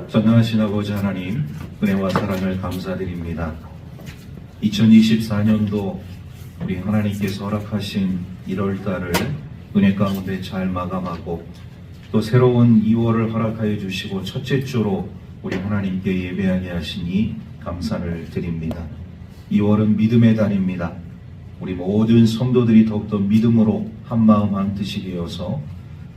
전능하신 아버지 하나님, 은혜와 사랑을 감사드립니다. 2024년도 우리 하나님께서 허락하신 1월달을 은혜 가운데 잘 마감하고 또 새로운 2월을 허락하여 주시고 첫째 주로 우리 하나님께 예배하게 하시니 감사를 드립니다. 2월은 믿음의 달입니다. 우리 모든 성도들이 더욱더 믿음으로 한마음 한뜻이 되어서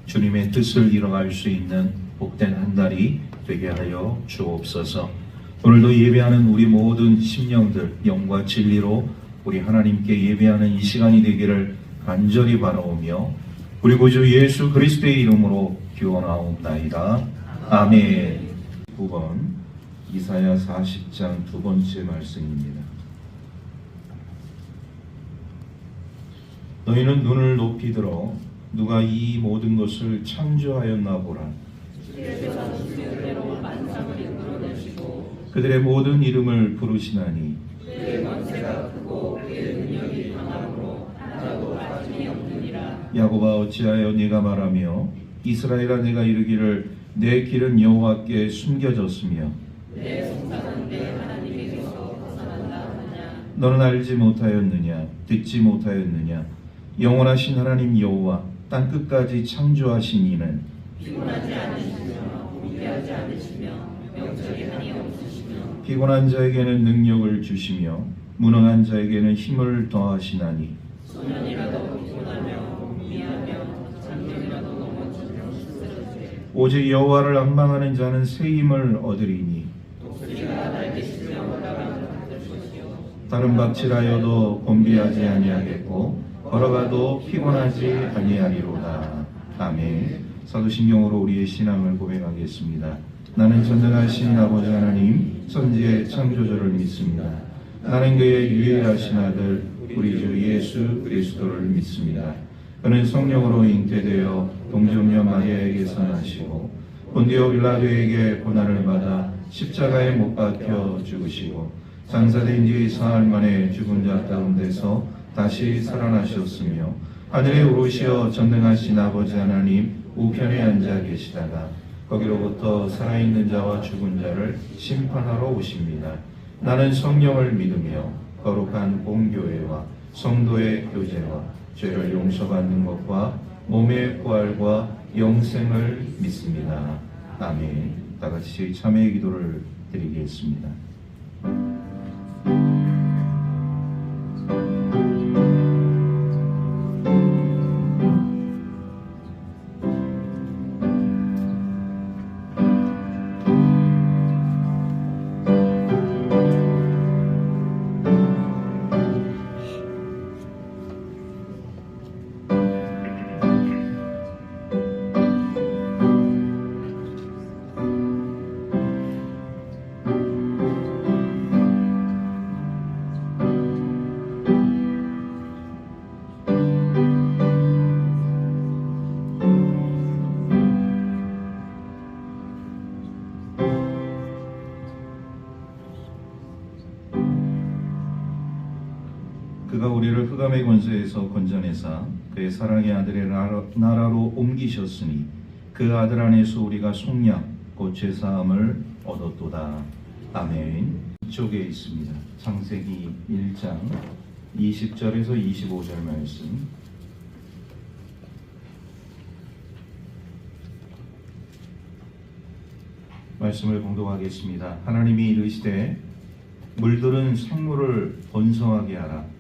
주님의 뜻을 이뤄갈 수 있는 복된 한 달이 되게 하여 주옵소서. 오늘도 예배하는 우리 모든 심령들 영과 진리로 우리 하나님께 예배하는 이 시간이 되기를 간절히 바라오며 우리 구주 예수 그리스도의 이름으로 기원하옵나이다. 아멘. 9번 이사야 40장 두 번째 말씀입니다. 너희는 눈을 높이 들어 누가 이 모든 것을 창조하였나 보라. 그들의 모든 이름을 부르시나니 야곱아 어찌하여 네가 말하며 이스라엘아 내가 이르기를 내 길은 여호와께 숨겨졌으며 너는 알지 못하였느냐 듣지 못하였느냐 영원하신 하나님 여호와 땅 끝까지 창조하신 이는 피곤하지 않으시며 공개하지 않으시며 명철이 한이 없으시며 피곤한 자에게는 능력을 주시며 무능한 자에게는 힘을 더하시나니 소년이라도 피곤하며 미하며 장년이라도 넘어지며 쓰러지게 오직 여호와를 앙망하는 자는 새 힘을 얻으리니 독수리가 날개시며 올라가는 같을 것이요 다른 박질하여도 곤비하지 아니하겠고 걸어가도 피곤하지 아니하리로다. 아멘. 사도신경으로 우리의 신앙을 고백하겠습니다. 나는 전능하신 아버지 하나님 선지의 창조주를 믿습니다. 나는 그의 유일하신 아들 우리 주 예수 그리스도를 믿습니다. 그는 성령으로 잉태되어 동정녀 마리아에게서 나시고 본디오 빌라도에게 고난을 받아 십자가에 못 박혀 죽으시고 장사된 지 사흘 만에 죽은 자 가운데서 다시 살아나셨으며 하늘에 오르시어 전능하신 아버지 하나님 우편에 앉아 계시다가 거기로부터 살아있는 자와 죽은 자를 심판하러 오십니다. 나는 성령을 믿으며 거룩한 공교회와 성도의 교제와 죄를 용서받는 것과 몸의 부활과 영생을 믿습니다. 아멘. 다 같이 참회의 기도를 드리겠습니다. 그가 우리를 흑암의 권세에서 건져내사 그의 사랑의 아들의 나라로 옮기셨으니 그 아들 안에서 우리가 속량 곧 죄사함을 얻었도다. 아멘. 이쪽에 있습니다. 창세기 1장 20절에서 25절 말씀. 말씀을 공독하겠습니다. 하나님이 이르시되 물들은 생물을 번성하게 하라.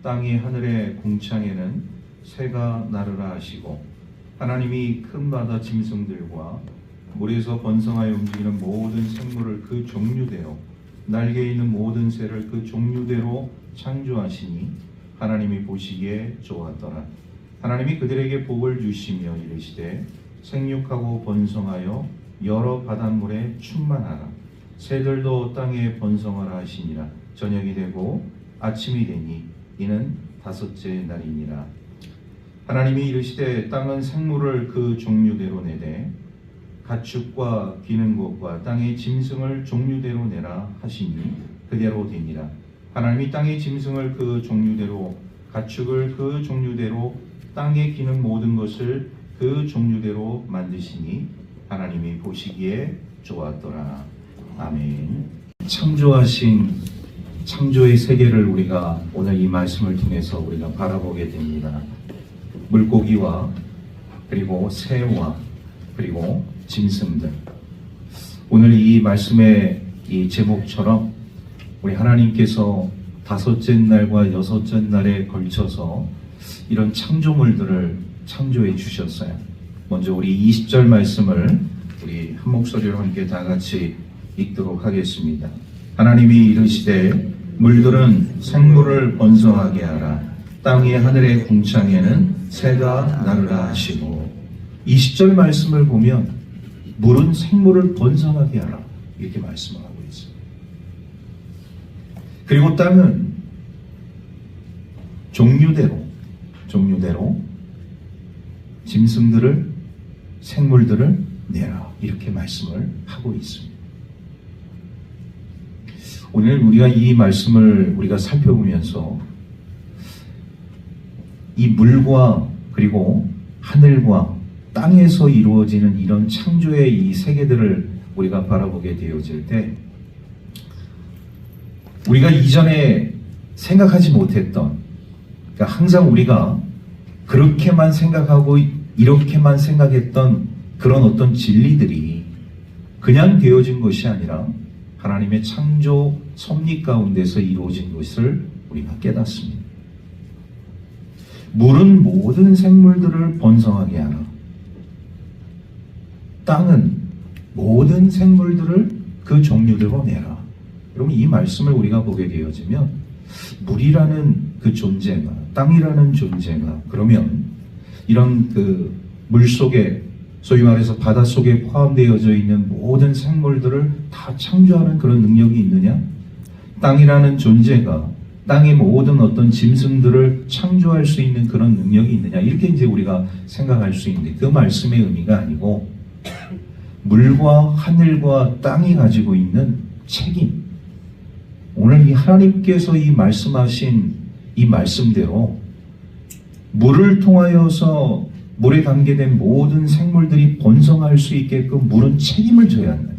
땅이 하늘의 궁창에는 새가 나르라 하시고 하나님이 큰 바다 짐승들과 물에서 번성하여 움직이는 모든 생물을 그 종류대로 날개 있는 모든 새를 그 종류대로 창조하시니 하나님이 보시기에 좋았더라. 하나님이 그들에게 복을 주시며 이르시되 생육하고 번성하여 여러 바닷물에 충만하라. 새들도 땅에 번성하라 하시니라. 저녁이 되고 아침이 되니 이는 다섯째 날이니라. 하나님이 이르시되 땅은 생물을 그 종류대로 내되 가축과 기는 것과 땅의 짐승을 종류대로 내라 하시니 그대로 되니라. 하나님이 땅의 짐승을 그 종류대로 가축을 그 종류대로 땅에 기는 모든 것을 그 종류대로 만드시니 하나님이 보시기에 좋았더라. 아멘. 창조하신 창조의 세계를 우리가 오늘 이 말씀을 통해서 우리가 바라보게 됩니다. 물고기와 그리고 새와 그리고 짐승들. 오늘 이 말씀의 이 제목처럼 우리 하나님께서 다섯째 날과 여섯째 날에 걸쳐서 이런 창조물들을 창조해 주셨어요. 먼저 우리 20절 말씀을 우리 한 목소리로 함께 다 같이 읽도록 하겠습니다. 하나님이 이르시되 물들은 생물을 번성하게 하라. 땅의 하늘의 궁창에는 새가 나르라 하시고 20절 말씀을 보면 물은 생물을 번성하게 하라 이렇게 말씀을 하고 있어요. 그리고 땅은 종류대로 짐승들을 생물들을 내라 이렇게 말씀을 하고 있습니다. 오늘 우리가 이 말씀을 우리가 살펴보면서 이 물과 그리고 하늘과 땅에서 이루어지는 이런 창조의 이 세계들을 우리가 바라보게 되어질 때 우리가 이전에 생각하지 못했던, 그러니까 항상 우리가 그렇게만 생각하고 이렇게만 생각했던 그런 어떤 진리들이 그냥 되어진 것이 아니라 하나님의 창조 섭리 가운데서 이루어진 것을 우리가 깨닫습니다. 물은 모든 생물들을 번성하게 하라. 땅은 모든 생물들을 그 종류대로 내라. 여러분 이 말씀을 우리가 보게 되어지면 물이라는 그 존재가, 땅이라는 존재가 그러면 이런 그 물속에 소위 말해서 바닷속에 포함되어져 있는 모든 생물들을 다 창조하는 그런 능력이 있느냐? 땅이라는 존재가 땅의 모든 어떤 짐승들을 창조할 수 있는 그런 능력이 있느냐? 이렇게 이제 우리가 생각할 수 있는데 그 말씀의 의미가 아니고 물과 하늘과 땅이 가지고 있는 책임. 오늘 이 하나님께서 이 말씀하신 이 말씀대로 물을 통하여서 물에 담겨된 모든 생물들이 번성할 수 있게끔 물은 책임을 져야 한다.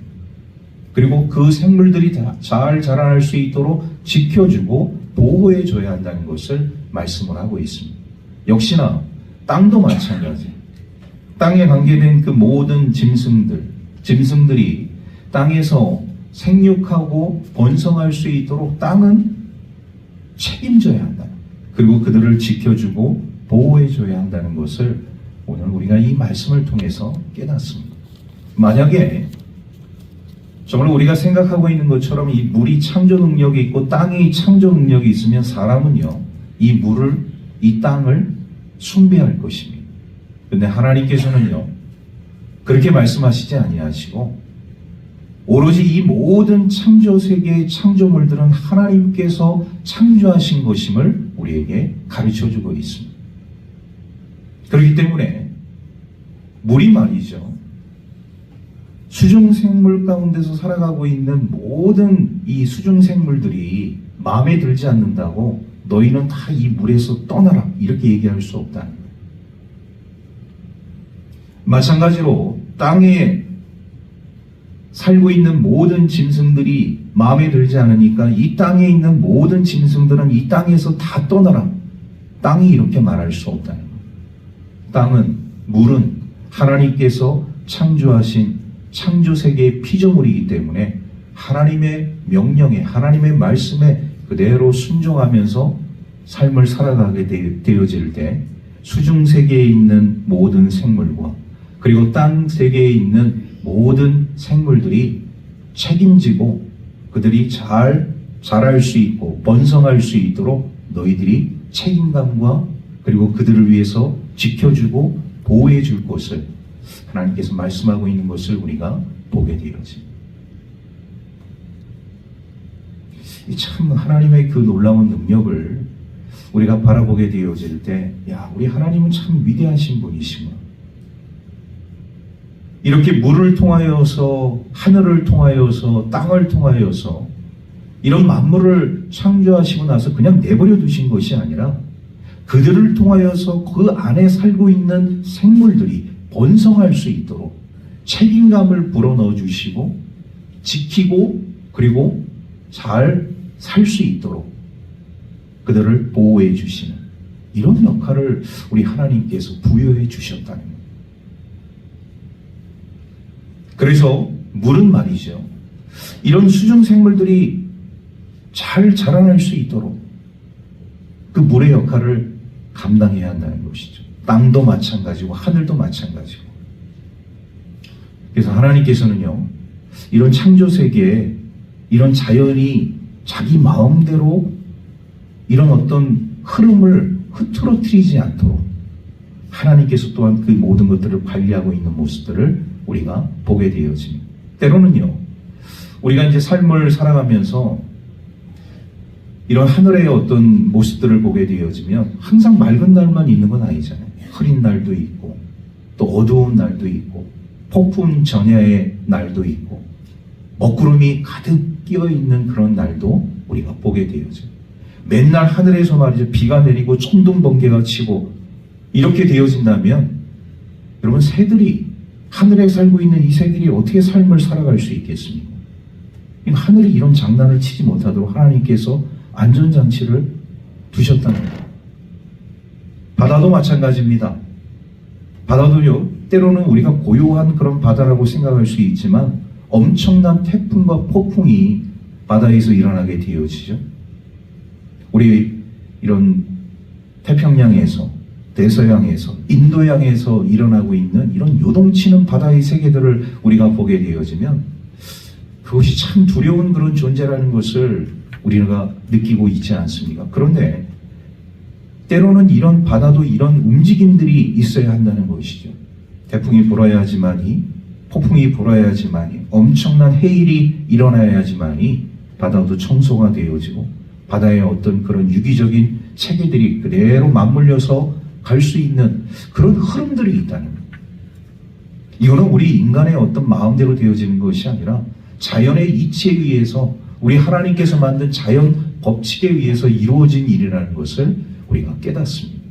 그리고 그 생물들이 잘 자라날 수 있도록 지켜주고 보호해줘야 한다는 것을 말씀을 하고 있습니다. 역시나 땅도 마찬가지. 땅에 관계된 그 모든 짐승들이 땅에서 생육하고 번성할 수 있도록 땅은 책임져야 한다. 그리고 그들을 지켜주고 보호해줘야 한다는 것을 오늘 우리가 이 말씀을 통해서 깨닫습니다. 만약에 정말 우리가 생각하고 있는 것처럼 이 물이 창조 능력이 있고 땅이 창조 능력이 있으면 사람은요, 이 물을, 이 땅을 숭배할 것입니다. 그런데 하나님께서는요, 그렇게 말씀하시지 아니하시고 오로지 이 모든 창조 세계의 창조물들은 하나님께서 창조하신 것임을 우리에게 가르쳐주고 있습니다. 그렇기 때문에 물이 말이죠, 수중생물 가운데서 살아가고 있는 모든 이 수중생물들이 마음에 들지 않는다고 너희는 다 이 물에서 떠나라 이렇게 얘기할 수 없다는 거예요. 마찬가지로 땅에 살고 있는 모든 짐승들이 마음에 들지 않으니까 이 땅에 있는 모든 짐승들은 이 땅에서 다 떠나라. 땅이 이렇게 말할 수 없다는 거예요. 땅은, 물은 하나님께서 창조하신 창조세계의 피조물이기 때문에 하나님의 명령에, 하나님의 말씀에 그대로 순종하면서 삶을 살아가게 되어질 때 수중세계에 있는 모든 생물과 그리고 땅 세계에 있는 모든 생물들이 책임지고 그들이 잘 자랄 수 있고 번성할 수 있도록 너희들이 책임감과 그리고 그들을 위해서 지켜주고 보호해 줄 것을 하나님께서 말씀하고 있는 것을 우리가 보게 되어집니다. 참 하나님의 그 놀라운 능력을 우리가 바라보게 되어질 때, 야, 우리 하나님은 참 위대하신 분이시구나. 이렇게 물을 통하여서, 하늘을 통하여서, 땅을 통하여서 이런 만물을 창조하시고 나서 그냥 내버려 두신 것이 아니라 그들을 통하여서 그 안에 살고 있는 생물들이 번성할 수 있도록 책임감을 불어넣어 주시고 지키고 그리고 잘 살 수 있도록 그들을 보호해 주시는 이런 역할을 우리 하나님께서 부여해 주셨다는 거예요. 그래서 물은 말이죠. 이런 수중 생물들이 잘 자라날 수 있도록 그 물의 역할을 감당해야 한다는 것이죠. 땅도 마찬가지고 하늘도 마찬가지고. 그래서 하나님께서는요, 이런 창조 세계에 이런 자연이 자기 마음대로 이런 어떤 흐름을 흐트러뜨리지 않도록 하나님께서 또한 그 모든 것들을 관리하고 있는 모습들을 우리가 보게 되어집니다. 때로는요, 우리가 이제 삶을 살아가면서 이런 하늘의 어떤 모습들을 보게 되어지면 항상 맑은 날만 있는 건 아니잖아요. 흐린 날도 있고 또 어두운 날도 있고 폭풍 전야의 날도 있고 먹구름이 가득 끼어 있는 그런 날도 우리가 보게 되어져요. 맨날 하늘에서 말이죠, 비가 내리고 천둥 번개가 치고 이렇게 되어진다면 여러분, 새들이 하늘에 살고 있는 이 새들이 어떻게 삶을 살아갈 수 있겠습니까? 하늘이 이런 장난을 치지 못하도록 하나님께서 안전장치를 두셨다는 거예요. 바다도 마찬가지입니다. 바다도요, 때로는 우리가 고요한 그런 바다라고 생각할 수 있지만 엄청난 태풍과 폭풍이 바다에서 일어나게 되어지죠. 우리 이런 태평양에서, 대서양에서, 인도양에서 일어나고 있는 이런 요동치는 바다의 세계들을 우리가 보게 되어지면 그것이 참 두려운 그런 존재라는 것을 우리가 느끼고 있지 않습니까? 그런데 때로는 이런 바다도 이런 움직임들이 있어야 한다는 것이죠. 태풍이 불어야지만이, 폭풍이 불어야지만이, 엄청난 해일이 일어나야지만이 바다도 청소가 되어지고 바다의 어떤 그런 유기적인 체계들이 그대로 맞물려서 갈 수 있는 그런 흐름들이 있다는 거예요. 이거는 우리 인간의 어떤 마음대로 되어지는 것이 아니라 자연의 이치에 의해서, 우리 하나님께서 만든 자연 법칙에 의해서 이루어진 일이라는 것을 우리가 깨닫습니다.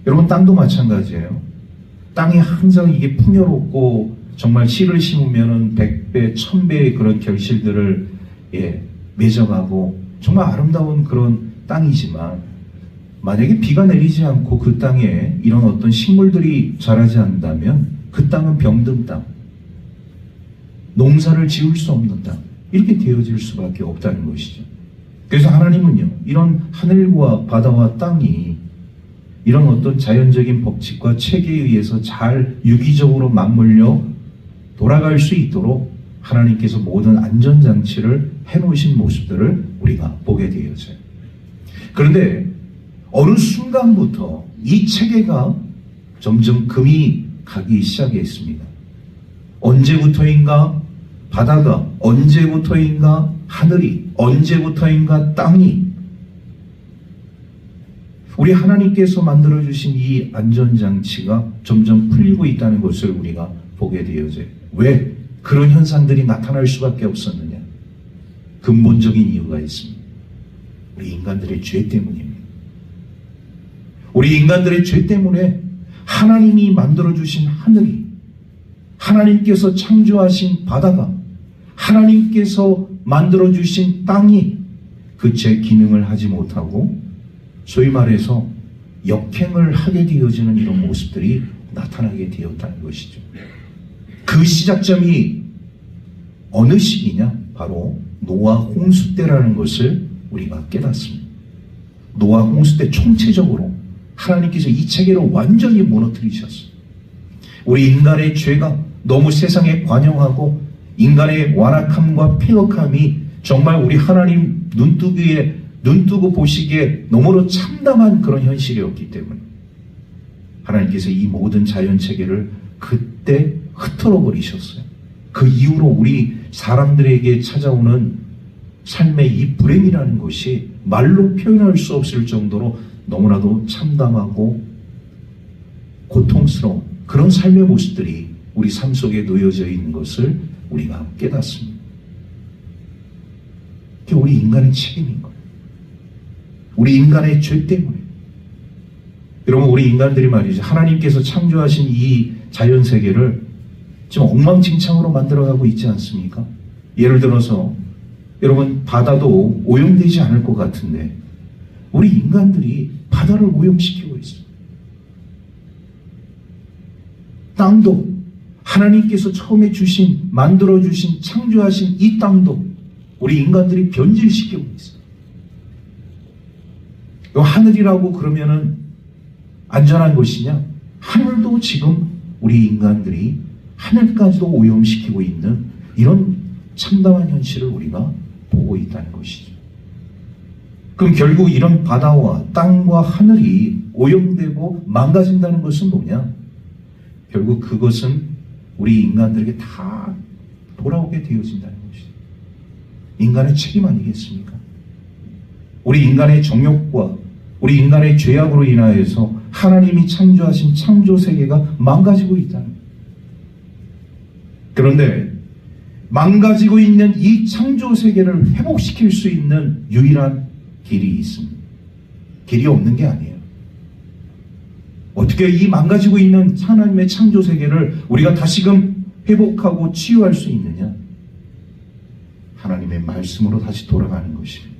여러분, 땅도 마찬가지예요. 땅이 항상 이게 풍요롭고 정말 씨를 심으면 100배, 1000배의 그런 결실들을 맺어가고 정말 아름다운 그런 땅이지만 만약에 비가 내리지 않고 그 땅에 이런 어떤 식물들이 자라지 않는다면 그 땅은 병든 땅, 농사를 지을 수 없는 땅, 이렇게 되어질 수밖에 없다는 것이죠. 그래서 하나님은요, 이런 하늘과 바다와 땅이 이런 어떤 자연적인 법칙과 체계에 의해서 잘 유기적으로 맞물려 돌아갈 수 있도록 하나님께서 모든 안전장치를 해놓으신 모습들을 우리가 보게 되어져요. 그런데 어느 순간부터 이 체계가 점점 금이 가기 시작했습니다. 언제부터인가 바다가, 언제부터인가 하늘이, 언제부터인가 땅이 우리 하나님께서 만들어주신 이 안전장치가 점점 풀리고 있다는 것을 우리가 보게 되어져요. 왜 그런 현상들이 나타날 수밖에 없었느냐? 근본적인 이유가 있습니다. 우리 인간들의 죄 때문입니다. 우리 인간들의 죄 때문에 하나님이 만들어주신 하늘이, 하나님께서 창조하신 바다가, 하나님께서 만들어주신 땅이 그 제 기능을 하지 못하고 소위 말해서 역행을 하게 되어지는 이런 모습들이 나타나게 되었다는 것이죠. 그 시작점이 어느 시기냐? 바로 노아 홍수 때라는 것을 우리가 깨닫습니다. 노아 홍수 때 총체적으로 하나님께서 이 체계를 완전히 무너뜨리셨어요. 우리 인간의 죄가 너무 세상에 관영하고 인간의 완악함과 폐역함이 정말 우리 하나님 눈뜨고 보시기에 너무나 참담한 그런 현실이었기 때문에 하나님께서 이 모든 자연 체계를 그때 흩어져 버리셨어요. 그 이후로 우리 사람들에게 찾아오는 삶의 이 불행이라는 것이 말로 표현할 수 없을 정도로 너무나도 참담하고 고통스러운 그런 삶의 모습들이 우리 삶 속에 놓여져 있는 것을 우리가 깨닫습니다. 그게 우리 인간의 책임인 거예요. 우리 인간의 죄 때문에. 여러분, 우리 인간들이 말이죠, 하나님께서 창조하신 이 자연세계를 지금 엉망진창으로 만들어가고 있지 않습니까? 예를 들어서 여러분 바다도 오염되지 않을 것 같은데 우리 인간들이 바다를 오염시키고 있어요. 땅도 하나님께서 처음에 주신, 만들어주신, 창조하신 이 땅도 우리 인간들이 변질시키고 있어요. 하늘이라고 그러면은 안전한 것이냐? 하늘도 지금 우리 인간들이 하늘까지도 오염시키고 있는 이런 참담한 현실을 우리가 보고 있다는 것이죠. 그럼 결국 이런 바다와 땅과 하늘이 오염되고 망가진다는 것은 뭐냐? 결국 그것은 우리 인간들에게 다 돌아오게 되어진다는 것이죠. 인간의 책임 아니겠습니까? 우리 인간의 정욕과 우리 인간의 죄악으로 인하여서 하나님이 창조하신 창조 세계가 망가지고 있다는 거예요. 그런데 망가지고 있는 이 창조 세계를 회복시킬 수 있는 유일한 길이 있습니다. 길이 없는 게 아니에요. 어떻게 이 망가지고 있는 하나님의 창조 세계를 우리가 다시금 회복하고 치유할 수 있느냐? 하나님의 말씀으로 다시 돌아가는 것입니다.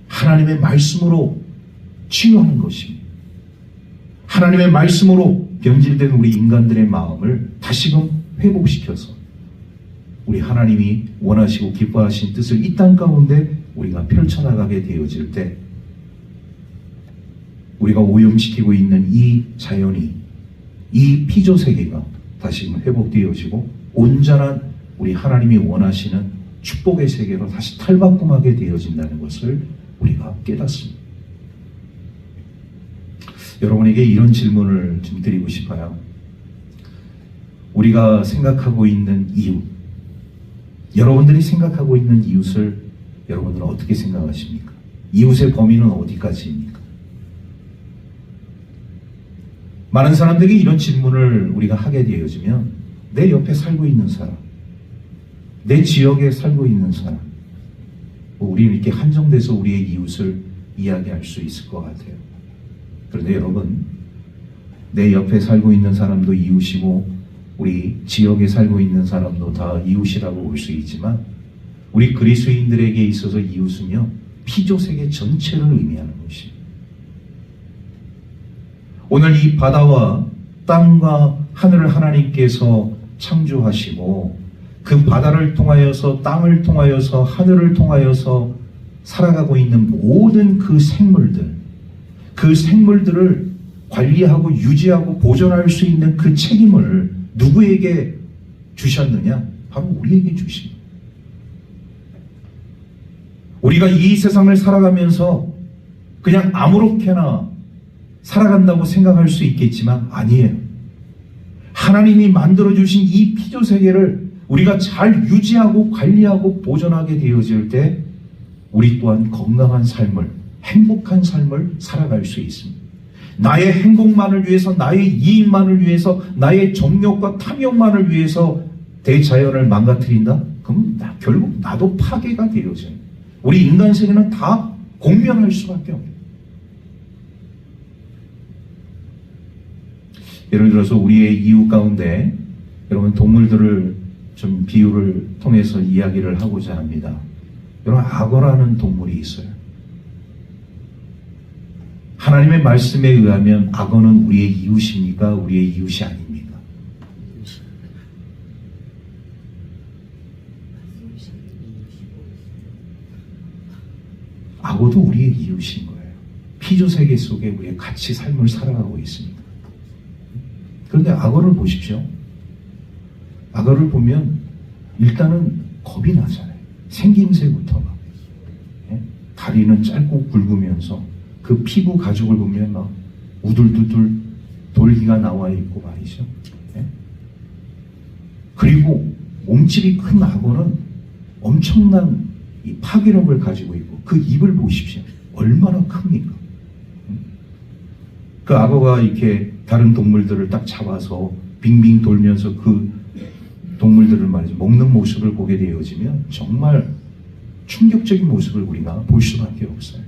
하나님의 말씀으로 치유하는 것입니다. 하나님의 말씀으로 변질된 우리 인간들의 마음을 다시금 회복시켜서 우리 하나님이 원하시고 기뻐하신 뜻을 이 땅 가운데 우리가 펼쳐나가게 되어질 때 우리가 오염시키고 있는 이 자연이, 이 피조 세계가 다시금 회복되어지고 온전한 우리 하나님이 원하시는 축복의 세계로 다시 탈바꿈하게 되어진다는 것을 우리가 깨닫습니다. 여러분에게 이런 질문을 좀 드리고 싶어요. 우리가 생각하고 있는 이웃, 여러분들이 생각하고 있는 이웃을 여러분들은 어떻게 생각하십니까? 이웃의 범위는 어디까지입니까? 많은 사람들에게 이런 질문을 우리가 하게 되어지면 내 옆에 살고 있는 사람, 내 지역에 살고 있는 사람, 우리는 이렇게 한정돼서 우리의 이웃을 이야기할 수 있을 것 같아요. 그런데 여러분, 내 옆에 살고 있는 사람도 이웃이고 우리 지역에 살고 있는 사람도 다 이웃이라고 볼 수 있지만 우리 그리스도인들에게 있어서 이웃은요, 피조세계 전체를 의미하는 것입니다. 오늘 이 바다와 땅과 하늘을 하나님께서 창조하시고 그 바다를 통하여서 땅을 통하여서 하늘을 통하여서 살아가고 있는 모든 그 생물들을 관리하고 유지하고 보존할 수 있는 그 책임을 누구에게 주셨느냐? 바로 우리에게 주십니다. 우리가 이 세상을 살아가면서 그냥 아무렇게나 살아간다고 생각할 수 있겠지만 아니에요. 하나님이 만들어주신 이 피조세계를 우리가 잘 유지하고 관리하고 보존하게 되어질 때 우리 또한 건강한 삶을, 행복한 삶을 살아갈 수 있습니다. 나의 행복만을 위해서, 나의 이익만을 위해서, 나의 정욕과 탐욕만을 위해서 대자연을 망가뜨린다? 그럼 결국 나도 파괴가 되어져요. 우리 인간 세계는 다 공멸할 수밖에 없어요. 예를 들어서 우리의 이웃 가운데 여러분 동물들을 좀 비유를 통해서 이야기를 하고자 합니다. 여러분 악어라는 동물이 있어요. 하나님의 말씀에 의하면 악어는 우리의 이웃입니까? 우리의 이웃이 아닙니까? 악어도 우리의 이웃인 거예요. 피조세계 속에 우리의 같이 삶을 살아가고 있습니다. 그런데 악어를 보십시오. 악어를 보면 일단은 겁이 나잖아요. 생김새부터가. 다리는 짧고 굵으면서 그 피부 가죽을 보면 막 우둘두둘 돌기가 나와 있고 말이죠. 그리고 몸집이 큰 악어는 엄청난 이 파괴력을 가지고 있고 그 입을 보십시오. 얼마나 큽니까? 그 악어가 이렇게 다른 동물들을 딱 잡아서 빙빙 돌면서 그 동물들을 말이죠. 먹는 모습을 보게 되어지면 정말 충격적인 모습을 우리가 볼 수밖에 없어요.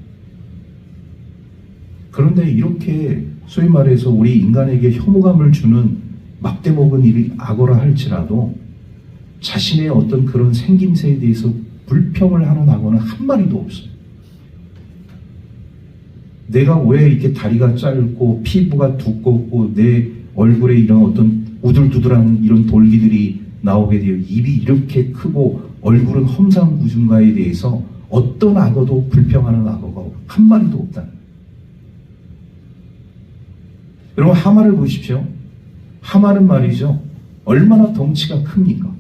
그런데 이렇게 소위 말해서 우리 인간에게 혐오감을 주는 막대 먹은 일이 악어라 할지라도 자신의 어떤 그런 생김새에 대해서 불평을 하는 악어는 한 마리도 없어요. 내가 왜 이렇게 다리가 짧고 피부가 두껍고 내 얼굴에 이런 어떤 우둘두둘한 이런 돌기들이 나오게 되어 입이 이렇게 크고 얼굴은 험상궂은가에 대해서 어떤 악어도 불평하는 악어가 한 마리도 없다는 거예요. 여러분, 하마를 보십시오. 하마는 말이죠, 얼마나 덩치가 큽니까?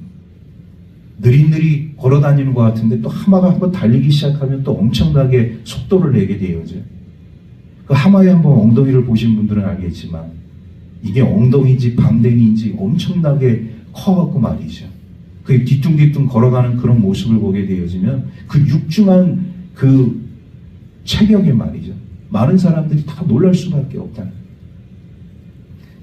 느릿느릿 걸어다니는 것 같은데 또 하마가 한번 달리기 시작하면 또 엄청나게 속도를 내게 되어져. 그 하마의 한번 엉덩이를 보신 분들은 알겠지만 이게 엉덩이인지 방댕이인지 엄청나게 커갖고 말이죠. 그 뒤뚱뒤뚱 걸어가는 그런 모습을 보게 되어지면 그 육중한 그 체격에 말이죠, 많은 사람들이 다 놀랄 수밖에 없다는 거예요.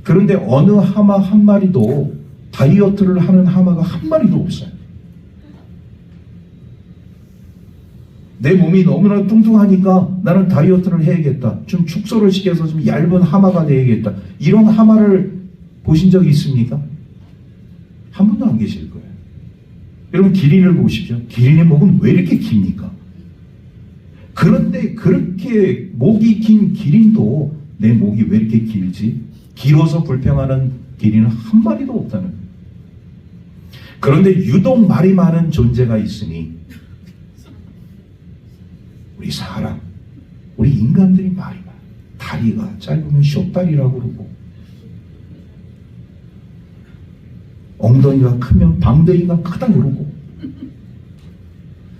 그런데 어느 하마 한 마리도 다이어트를 하는 하마가 한 마리도 없어요. 내 몸이 너무나 뚱뚱하니까 나는 다이어트를 해야겠다. 좀 축소를 시켜서 좀 얇은 하마가 되야겠다. 이런 하마를 보신 적이 있습니까? 한 분도 안 계실 거예요. 여러분, 기린을 보십시오. 기린의 목은 왜 이렇게 깁니까? 그런데 그렇게 목이 긴 기린도 내 목이 왜 이렇게 길지? 길어서 불평하는 기린은 한 마리도 없다는 거예요. 그런데 유독 말이 많은 존재가 있으니 우리 사람, 우리 인간들이 말이 많아요. 다리가 짧으면 숏다리라고 그러고 엉덩이가 크면 방댕이가 크다 그러고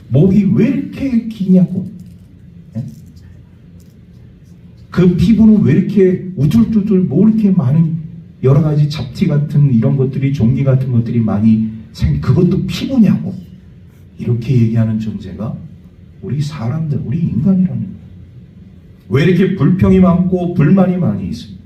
목이 왜 이렇게 기냐고, 그 피부는 왜 이렇게 우둘두둘 뭐 이렇게 많은 여러 가지 잡티 같은 이런 것들이, 종기 같은 것들이 많이 그것도 피부냐고, 이렇게 얘기하는 존재가 우리 사람들, 우리 인간이라는 거예요. 왜 이렇게 불평이 많고 불만이 많이 있습니까?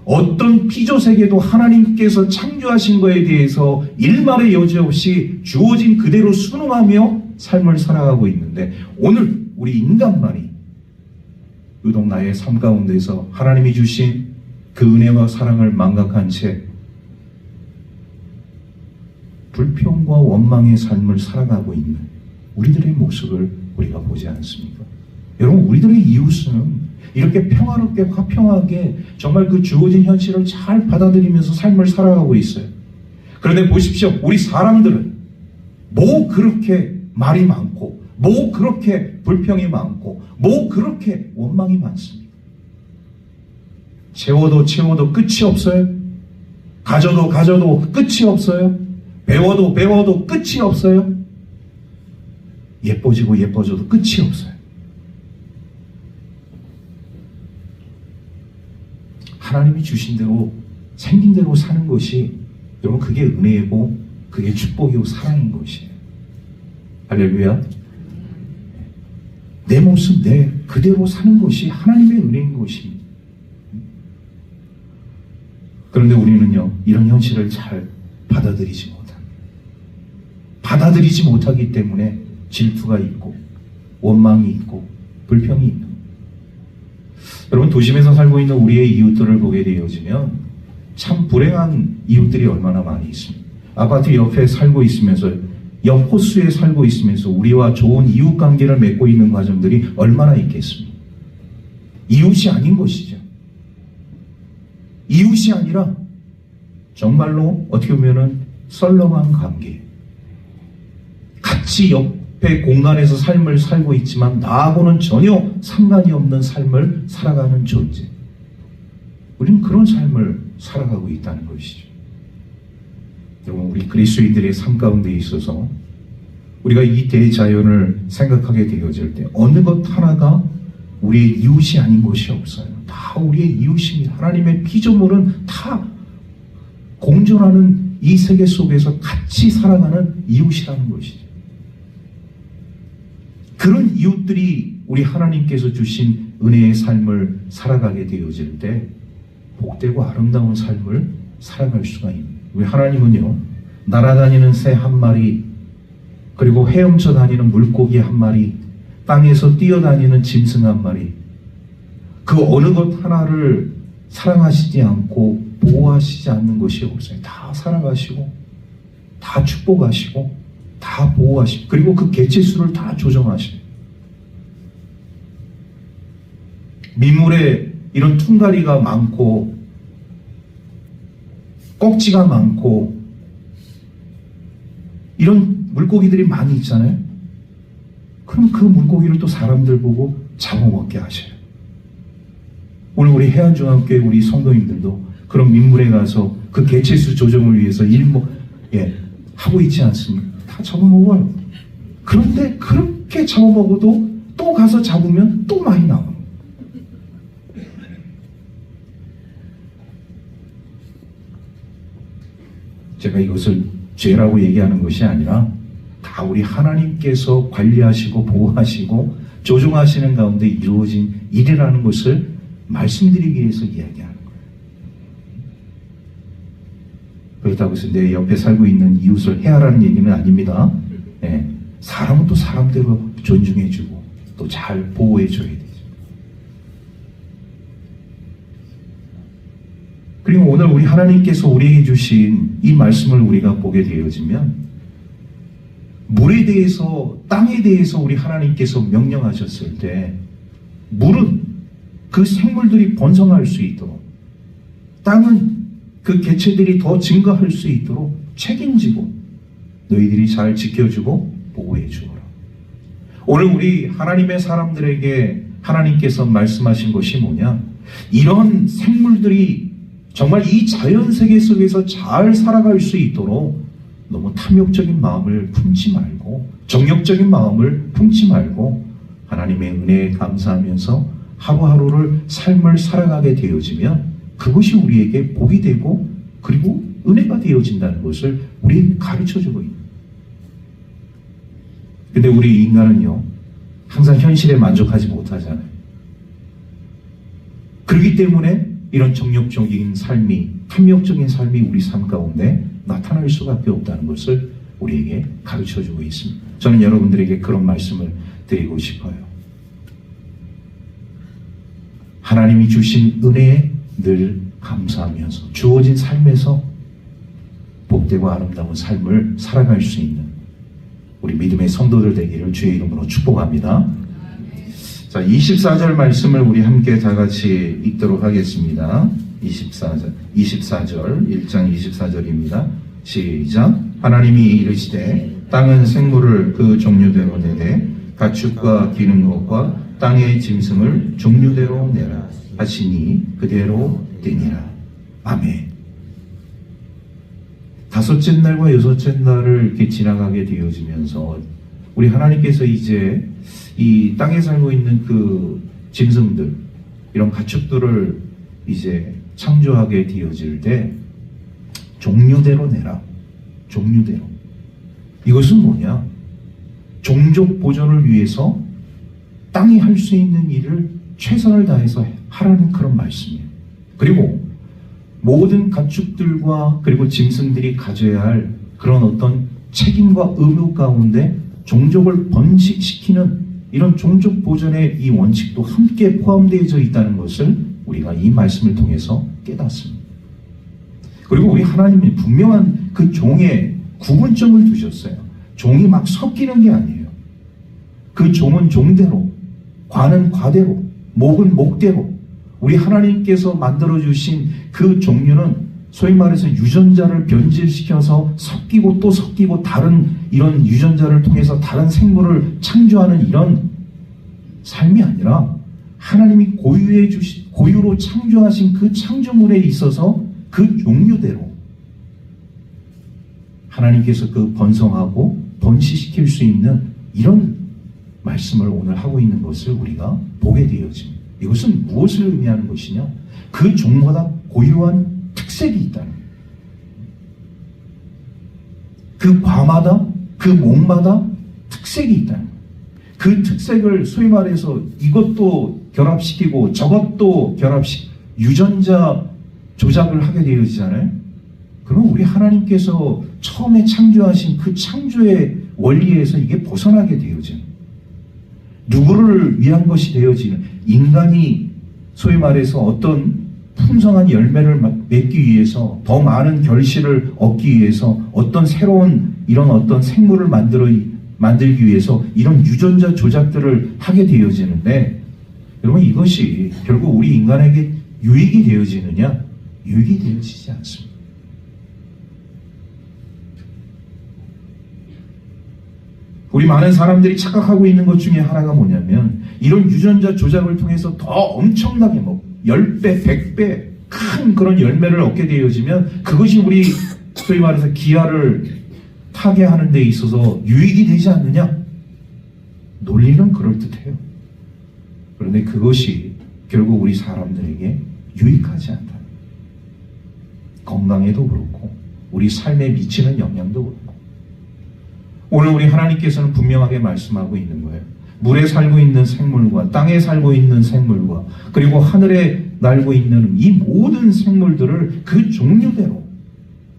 어떤 피조세계도 하나님께서 창조하신 것에 대해서 일말의 여지 없이 주어진 그대로 순응하며 삶을 살아가고 있는데, 오늘 우리 인간만이 유독 나의 삶 가운데서 하나님이 주신 그 은혜와 사랑을 망각한 채 불평과 원망의 삶을 살아가고 있는 우리들의 모습을 우리가 보지 않습니까? 여러분, 우리들의 이웃은 이렇게 평화롭게 화평하게 정말 그 주어진 현실을 잘 받아들이면서 삶을 살아가고 있어요. 그런데 보십시오. 우리 사람들은 뭐 그렇게 말이 많고, 뭐 그렇게 불평이 많고, 뭐 그렇게 원망이 많습니까? 채워도 채워도 끝이 없어요. 가져도 가져도 끝이 없어요. 배워도 배워도 끝이 없어요. 예뻐지고 예뻐져도 끝이 없어요. 하나님이 주신 대로 생긴 대로 사는 것이, 여러분, 그게 은혜이고 그게 축복이고 사랑인 것이에요. 할렐루야. 내 모습 내 그대로 사는 것이 하나님의 은혜인 것입니다. 그런데 우리는요, 이런 현실을 잘 받아들이지 못합니다. 받아들이지 못하기 때문에 질투가 있고 원망이 있고 불평이 있는, 여러분, 도심에서 살고 있는 우리의 이웃들을 보게 되어지면 참 불행한 이웃들이 얼마나 많이 있습니다. 아파트 옆에 살고 있으면서, 옆 호수에 살고 있으면서 우리와 좋은 이웃 관계를 맺고 있는 가정들이 얼마나 있겠습니까? 이웃이 아닌 것이죠. 이웃이 아니라 정말로 어떻게 보면은 썰렁한 관계, 같이 옆에 공간에서 삶을 살고 있지만 나하고는 전혀 상관이 없는 삶을 살아가는 존재, 우리는 그런 삶을 살아가고 있다는 것이죠. 여러분, 우리 그리스도인들의 삶 가운데 있어서 우리가 이 대자연을 생각하게 되어질 때 어느 것 하나가 우리의 이웃이 아닌 것이 없어요. 다 우리의 이웃입니다. 하나님의 피조물은 다 공존하는 이 세계 속에서 같이 살아가는 이웃이라는 것이죠. 그런 이웃들이 우리 하나님께서 주신 은혜의 삶을 살아가게 되어질 때 복되고 아름다운 삶을 살아갈 수가 있는, 우리 하나님은요, 날아다니는 새 한 마리, 그리고 헤엄쳐 다니는 물고기 한 마리, 땅에서 뛰어다니는 짐승 한 마리, 그 어느 것 하나를 사랑하시지 않고 보호하시지 않는 것이 없어요. 다 살아가시고, 다 축복하시고, 다 보호하시고, 그리고 그 개체수를 다 조정하시고. 민물에 이런 퉁가리가 많고, 꺽지가 많고, 이런 물고기들이 많이 있잖아요. 그럼 그 물고기를 또 사람들 보고 잡아먹게 하셔요. 오늘 우리 해안중앙교회 우리 성도님들도 그런 민물에 가서 그 개체수 조정을 위해서 하고 있지 않습니까? 다 잡아먹어요. 그런데 그렇게 잡아먹어도 또 가서 잡으면 또 많이 나와요. 제가 이것을 죄라고 얘기하는 것이 아니라 다 우리 하나님께서 관리하시고 보호하시고 조종하시는 가운데 이루어진 일이라는 것을 말씀드리기 위해서 이야기하는 거예요. 그렇다고 해서 내 옆에 살고 있는 이웃을 해하라는 얘기는 아닙니다. 사람은 또 사람대로 존중해주고 또 잘 보호해줘야 되죠. 그리고 오늘 우리 하나님께서 우리에게 주신 이 말씀을 우리가 보게 되어지면 물에 대해서, 땅에 대해서 우리 하나님께서 명령하셨을 때 물은 그 생물들이 번성할 수 있도록, 땅은 그 개체들이 더 증가할 수 있도록 책임지고 너희들이 잘 지켜주고 보호해 주어라. 오늘 우리 하나님의 사람들에게 하나님께서 말씀하신 것이 뭐냐? 이런 생물들이 정말 이 자연세계 속에서 잘 살아갈 수 있도록 너무 탐욕적인 마음을 품지 말고, 정욕적인 마음을 품지 말고 하나님의 은혜에 감사하면서 하루하루를 삶을 살아가게 되어지면 그것이 우리에게 복이 되고 그리고 은혜가 되어진다는 것을 우리에게 가르쳐주고 있는. 근데 우리 인간은요, 항상 현실에 만족하지 못하잖아요. 그렇기 때문에 이런 정욕적인 삶이, 탐욕적인 삶이 우리 삶 가운데 나타날 수밖에 없다는 것을 우리에게 가르쳐주고 있습니다. 저는 여러분들에게 그런 말씀을 드리고 싶어요. 하나님이 주신 은혜에 늘 감사하면서 주어진 삶에서 복되고 아름다운 삶을 살아갈 수 있는 우리 믿음의 성도들 되기를 주의 이름으로 축복합니다. 자, 24절 말씀을 우리 함께 다 같이 읽도록 하겠습니다. 24절, 1장 24절입니다. 시작. 하나님이 이르시되 땅은 생물을 그 종류대로 내되 가축과 기는 것과 땅의 짐승을 종류대로 내라 하시니 그대로 되니라. 아멘. 다섯째 날과 여섯째 날을 이렇게 지나가게 되어지면서 우리 하나님께서 이제 이 땅에 살고 있는 그 짐승들, 이런 가축들을 이제 창조하게 되어질 때 종류대로 내라. 종류대로. 이것은 뭐냐? 종족 보존을 위해서 땅이 할 수 있는 일을 최선을 다해서 하라는 그런 말씀이에요. 그리고 모든 가축들과 그리고 짐승들이 가져야 할 그런 어떤 책임과 의무 가운데 종족을 번식시키는 이런 종족 보존의 이 원칙도 함께 포함되어 있다는 것을 우리가 이 말씀을 통해서 깨닫습니다. 그리고 우리 하나님이 분명한 그 종의 구분점을 두셨어요. 종이 막 섞이는 게 아니에요. 그 종은 종대로, 과는 과대로, 목은 목대로 우리 하나님께서 만들어주신 그 종류는 소위 말해서 유전자를 변질시켜서 섞이고 또 섞이고 다른 이런 유전자를 통해서 다른 생물을 창조하는 이런 삶이 아니라 하나님이 고유로 창조하신 그 창조물에 있어서 그 종류대로 하나님께서 그 번성하고 번식시킬 수 있는 이런 말씀을 오늘 하고 있는 것을 우리가 보게 되어집니다. 이것은 무엇을 의미하는 것이냐? 그 종마다 고유한 특색이 있다는 거예요. 그 과마다, 그 목마다 특색이 있다는 거예요. 그 특색을 소위 말해서 이것도 결합시키고 저것도 유전자 조작을 하게 되어지잖아요. 그럼 우리 하나님께서 처음에 창조하신 그 창조의 원리에서 이게 벗어나게 되어지는, 누구를 위한 것이 되어지는, 인간이 소위 말해서 어떤 풍성한 열매를 맺기 위해서, 더 많은 결실을 얻기 위해서 어떤 새로운 이런 어떤 생물을 만들기 위해서 이런 유전자 조작들을 하게 되어지는데, 여러분 이것이 결국 우리 인간에게 유익이 되어지느냐? 유익이 되어지지 않습니다. 우리 많은 사람들이 착각하고 있는 것 중에 하나가 뭐냐면, 이런 유전자 조작을 통해서 더 엄청나게 10배, 100배 큰 그런 열매를 얻게 되어지면 그것이 우리 소위 말해서 기아를 타게 하는 데 있어서 유익이 되지 않느냐? 논리는 그럴듯해요. 그런데 그것이 결국 우리 사람들에게 유익하지 않다. 건강에도 그렇고 우리 삶에 미치는 영향도 그렇고. 오늘 우리 하나님께서는 분명하게 말씀하고 있는 거예요. 물에 살고 있는 생물과 땅에 살고 있는 생물과 그리고 하늘에 날고 있는 이 모든 생물들을 그 종류대로,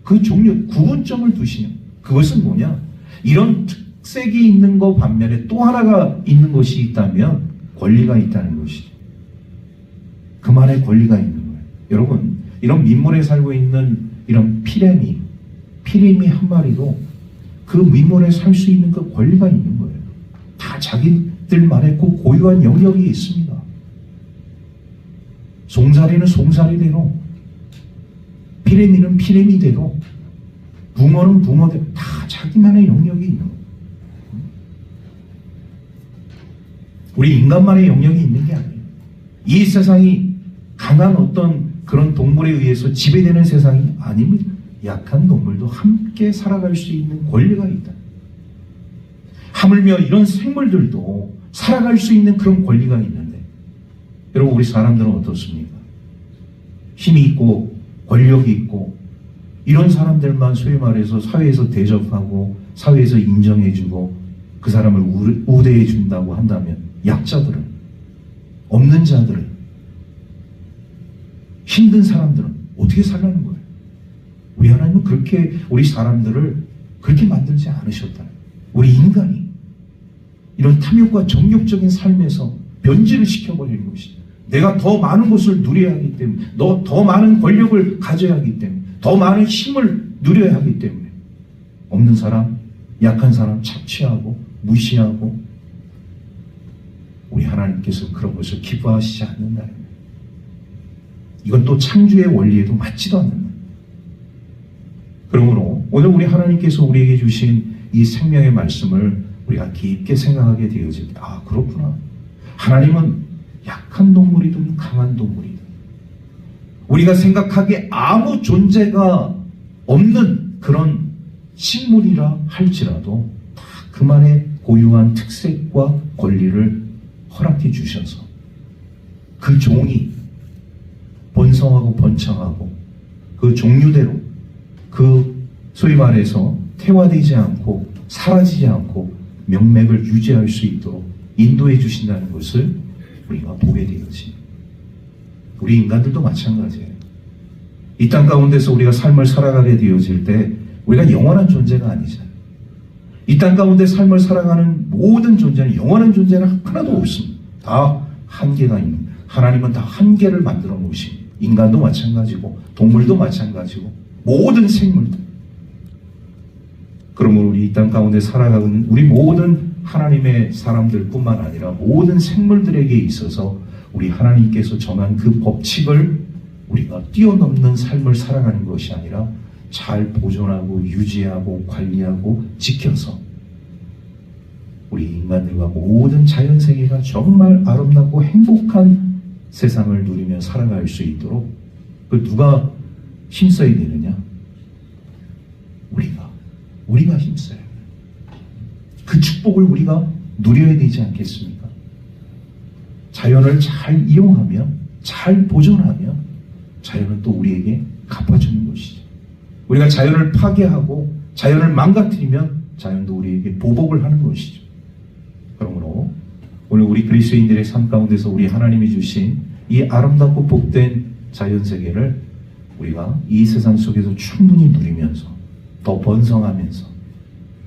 그 종류 구분점을 두시는, 그것은 뭐냐? 이런 특색이 있는 것 반면에 또 하나가 있는 것이 있다면 권리가 있다는 것이죠. 그만의 권리가 있는 거예요. 여러분, 이런 민물에 살고 있는 이런 피레미 한 마리도 그 민물에 살 수 있는 그 권리가 있는 거예요. 다 자기들만의 그 고유한 영역이 있습니다. 송사리는 송사리대로, 피레미는 피레미대로, 붕어는 붕어대로 다 자기만의 영역이 있는 거예요. 우리 인간만의 영역이 있는 게 아니에요. 이 세상이 강한 어떤 그런 동물에 의해서 지배되는 세상이 아닙니다. 약한 동물도 함께 살아갈 수 있는 권리가 있다. 하물며 이런 생물들도 살아갈 수 있는 그런 권리가 있는데, 여러분 우리 사람들은 어떻습니까? 힘이 있고 권력이 있고 이런 사람들만 소위 말해서 사회에서 대접하고 사회에서 인정해주고 그 사람을 우대해준다고 한다면, 약자들은, 없는 자들은, 힘든 사람들은 어떻게 살라는 거예요? 우리 하나님은 그렇게 우리 사람들을 그렇게 만들지 않으셨다. 우리 인간이 이런 탐욕과 정욕적인 삶에서 변질을 시켜버리는 것이죠. 내가 더 많은 것을 누려야 하기 때문에, 더 많은 권력을 가져야 하기 때문에, 더 많은 힘을 누려야 하기 때문에 없는 사람, 약한 사람 착취하고 무시하고, 우리 하나님께서 그런 것을 기뻐하시지 않는다는 거예요. 이건 또 창조의 원리에도 맞지도 않는 거예요. 그러므로 오늘 우리 하나님께서 우리에게 주신 이 생명의 말씀을 우리가 깊게 생각하게 되어질 때, 아 그렇구나, 하나님은 약한 동물이든 강한 동물이든 우리가 생각하기에 아무 존재가 없는 그런 식물이라 할지라도 다 그만의 고유한 특색과 권리를 허락해 주셔서 그 종이 번성하고 번창하고 그 종류대로, 그 소위 말해서 태화되지 않고 사라지지 않고 명맥을 유지할 수 있도록 인도해 주신다는 것을 우리가 보게 되어집니다. 우리 인간들도 마찬가지예요. 이 땅 가운데서 우리가 삶을 살아가게 되어질 때 우리가 영원한 존재가 아니잖아요. 이 땅 가운데 삶을 살아가는 모든 존재는 영원한 존재는 하나도 없습니다. 다 한계가 있는, 하나님은 다 한계를 만들어 놓으십니다. 인간도 마찬가지고 동물도 마찬가지고 모든 생물들. 그러므로 우리 이 땅 가운데 살아가는 우리 모든 하나님의 사람들뿐만 아니라 모든 생물들에게 있어서 우리 하나님께서 정한 그 법칙을 우리가 뛰어넘는 삶을 살아가는 것이 아니라 잘 보존하고 유지하고 관리하고 지켜서 우리 인간들과 모든 자연세계가 정말 아름답고 행복한 세상을 누리며 살아갈 수 있도록 그 누가 힘써야 되느냐? 우리가 힘써야 해요. 그 축복을 우리가 누려야 되지 않겠습니까? 자연을 잘 이용하면, 잘 보존하면 자연은 또 우리에게 갚아주는 것이죠. 우리가 자연을 파괴하고 자연을 망가뜨리면 자연도 우리에게 보복을 하는 것이죠. 그러므로 오늘 우리 그리스도인들의 삶 가운데서 우리 하나님이 주신 이 아름답고 복된 자연세계를 우리가 이 세상 속에서 충분히 누리면서 더 번성하면서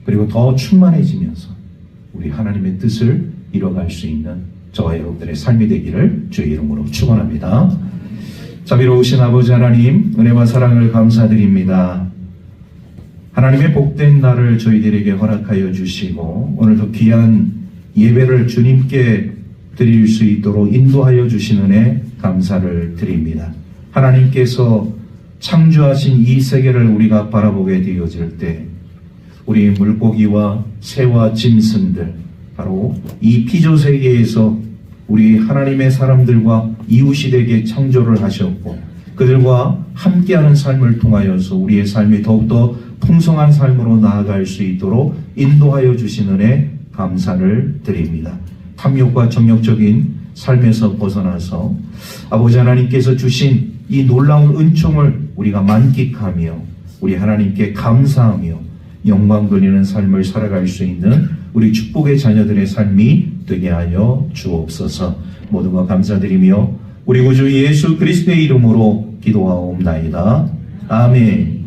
그리고 더 충만해지면서 우리 하나님의 뜻을 이뤄갈 수 있는 저와 여러분들의 삶이 되기를 주의 이름으로 축원합니다. 자비로우신 아버지 하나님, 은혜와 사랑을 감사드립니다. 하나님의 복된 날을 저희들에게 허락하여 주시고 오늘도 귀한 예배를 주님께 드릴 수 있도록 인도하여 주신 은혜 감사를 드립니다. 하나님께서 창조하신 이 세계를 우리가 바라보게 되어질 때 우리 물고기와 새와 짐승들, 바로 이 피조세계에서 우리 하나님의 사람들과 이웃이 되게 창조를 하셨고 그들과 함께하는 삶을 통하여서 우리의 삶이 더욱더 풍성한 삶으로 나아갈 수 있도록 인도하여 주신 은혜 감사를 드립니다. 탐욕과 정욕적인 삶에서 벗어나서 아버지 하나님께서 주신 이 놀라운 은총을 우리가 만끽하며 우리 하나님께 감사하며 영광 돌리는 삶을 살아갈 수 있는 우리 축복의 자녀들의 삶이 되게 하여 주옵소서. 모두가 감사드리며 우리 구주 예수 그리스도의 이름으로 기도하옵나이다. 아멘.